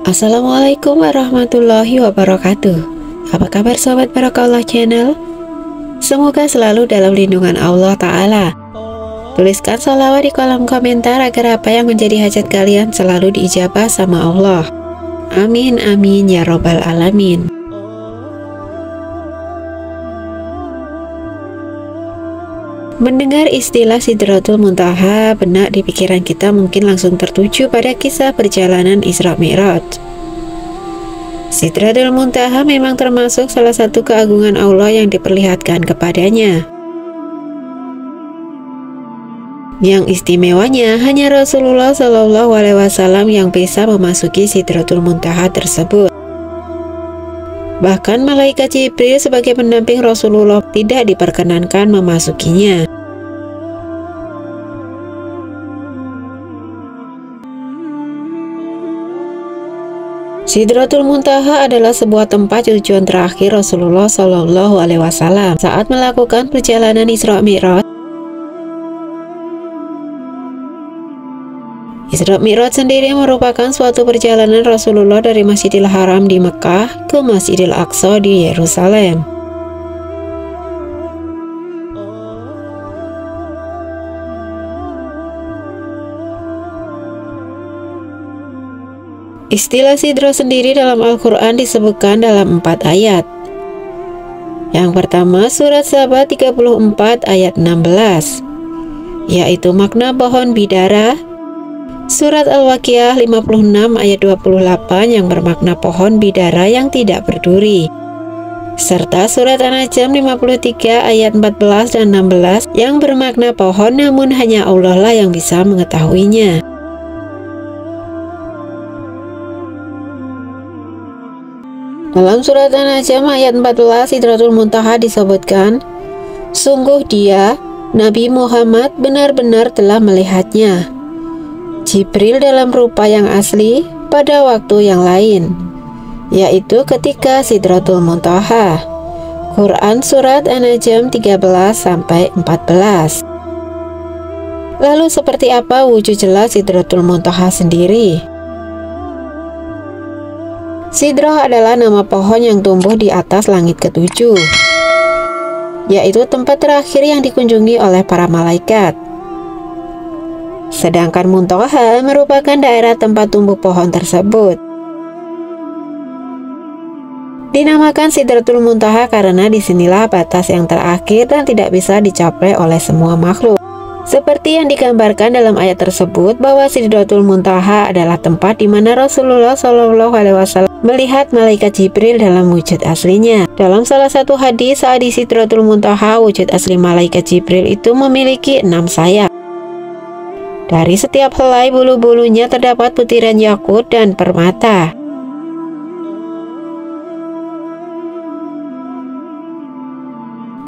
Assalamualaikum warahmatullahi wabarakatuh. Apa kabar sobat Barakallah channel? Semoga selalu dalam lindungan Allah Ta'ala. Tuliskan sholawat di kolom komentar agar apa yang menjadi hajat kalian selalu diijabah sama Allah. Amin amin ya robbal alamin. Mendengar istilah Sidratul Muntaha, benak di pikiran kita mungkin langsung tertuju pada kisah perjalanan Isra Mi'raj. Sidratul Muntaha memang termasuk salah satu keagungan Allah yang diperlihatkan kepadanya. Yang istimewanya hanya Rasulullah Shallallahu Alaihi Wasallam yang bisa memasuki Sidratul Muntaha tersebut. Bahkan malaikat Jibril sebagai pendamping Rasulullah tidak diperkenankan memasukinya. Sidratul Muntaha adalah sebuah tempat tujuan terakhir Rasulullah Shallallahu Alaihi Wasallam saat melakukan perjalanan Isra Mi'raj. Isra Mi'raj sendiri merupakan suatu perjalanan Rasulullah dari Masjidil Haram di Mekah ke Masjidil Aqsa di Yerusalem. Istilah Sidra sendiri dalam Al-Quran disebutkan dalam 4 ayat. Yang pertama surat Saba 34 ayat 16, yaitu makna pohon bidara. Surat Al-Waqiah 56 ayat 28 yang bermakna pohon bidara yang tidak berduri. Serta surat An-Najm 53 ayat 14 dan 16 yang bermakna pohon namun hanya Allah lah yang bisa mengetahuinya. Dalam surat An-Najm ayat 14 Sidratul Muntaha disebutkan, sungguh dia, Nabi Muhammad benar-benar telah melihatnya. Jibril dalam rupa yang asli pada waktu yang lain, yaitu ketika Sidratul Muntaha. Quran Surat An-Najm 13-14. Lalu seperti apa wujud jelas Sidratul Muntaha sendiri? Sidrah adalah nama pohon yang tumbuh di atas langit ketujuh, yaitu tempat terakhir yang dikunjungi oleh para malaikat. Sedangkan Muntaha merupakan daerah tempat tumbuh pohon tersebut. Dinamakan Sidratul Muntaha karena disinilah batas yang terakhir dan tidak bisa dicapai oleh semua makhluk. Seperti yang digambarkan dalam ayat tersebut bahwa Sidratul Muntaha adalah tempat di mana Rasulullah Shallallahu Alaihi Wasallam melihat malaikat Jibril dalam wujud aslinya. Dalam salah satu hadis saat di Sidratul Muntaha, wujud asli malaikat Jibril itu memiliki 6 sayap. Dari setiap helai bulu-bulunya terdapat butiran yakut dan permata.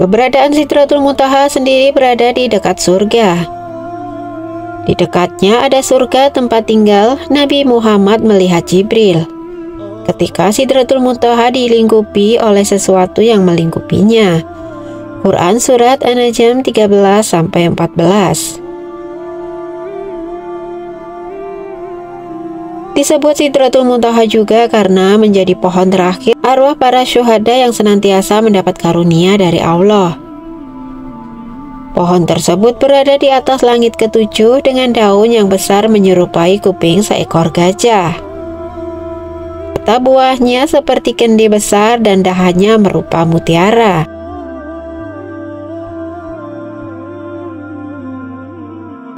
Keberadaan Sidratul Muntaha sendiri berada di dekat surga. Di dekatnya ada surga tempat tinggal Nabi Muhammad melihat Jibril. Ketika Sidratul Muntaha dilingkupi oleh sesuatu yang melingkupinya. Quran Surat An-Najm 13-14. Disebut Sidratul Muntaha juga karena menjadi pohon terakhir arwah para syuhada yang senantiasa mendapat karunia dari Allah. Pohon tersebut berada di atas langit ketujuh dengan daun yang besar menyerupai kuping seekor gajah. Serta buahnya seperti kendi besar dan dahannya merupa mutiara.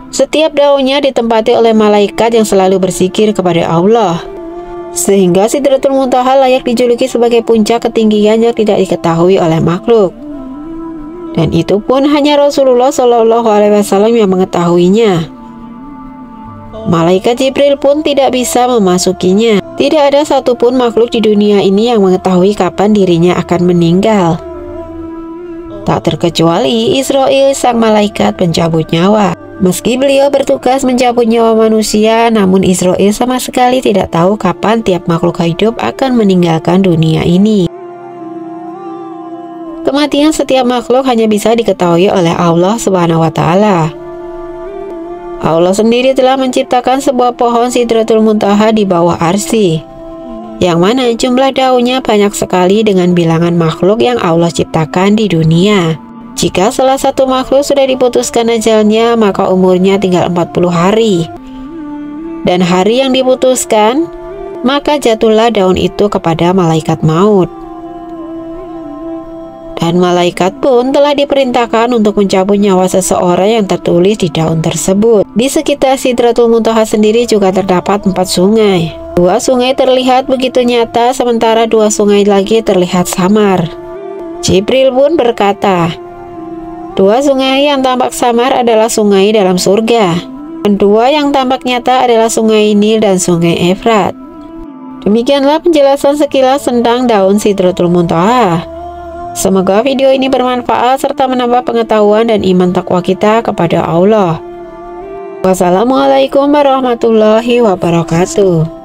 Setiap daunnya ditempati oleh malaikat yang selalu berzikir kepada Allah, sehingga Sidratul Muntaha layak dijuluki sebagai puncak ketinggian yang tidak diketahui oleh makhluk. Dan itu pun hanya Rasulullah Shallallahu Alaihi Wasallam yang mengetahuinya. Malaikat Jibril pun tidak bisa memasukinya. Tidak ada satupun makhluk di dunia ini yang mengetahui kapan dirinya akan meninggal. Tak terkecuali Israil, sang malaikat pencabut nyawa. Meski beliau bertugas mencabut nyawa manusia, namun Israil sama sekali tidak tahu kapan tiap makhluk hidup akan meninggalkan dunia ini. Kematian setiap makhluk hanya bisa diketahui oleh Allah Subhanahu wa Ta'ala. Allah sendiri telah menciptakan sebuah pohon Sidratul Muntaha di bawah arsy, yang mana jumlah daunnya banyak sekali dengan bilangan makhluk yang Allah ciptakan di dunia. Jika salah satu makhluk sudah diputuskan ajalnya, maka umurnya tinggal 40 hari. Dan hari yang diputuskan, maka jatuhlah daun itu kepada malaikat maut. Dan malaikat pun telah diperintahkan untuk mencabut nyawa seseorang yang tertulis di daun tersebut. Di sekitar Sidratul Muntaha sendiri juga terdapat 4 sungai. 2 sungai terlihat begitu nyata, sementara 2 sungai lagi terlihat samar. Jibril pun berkata, 2 sungai yang tampak samar adalah sungai dalam surga, dan 2 yang tampak nyata adalah sungai Nil dan sungai Efrat. Demikianlah penjelasan sekilas tentang daun Sidratul Muntaha. Semoga video ini bermanfaat serta menambah pengetahuan dan iman takwa kita kepada Allah. Wassalamualaikum warahmatullahi wabarakatuh.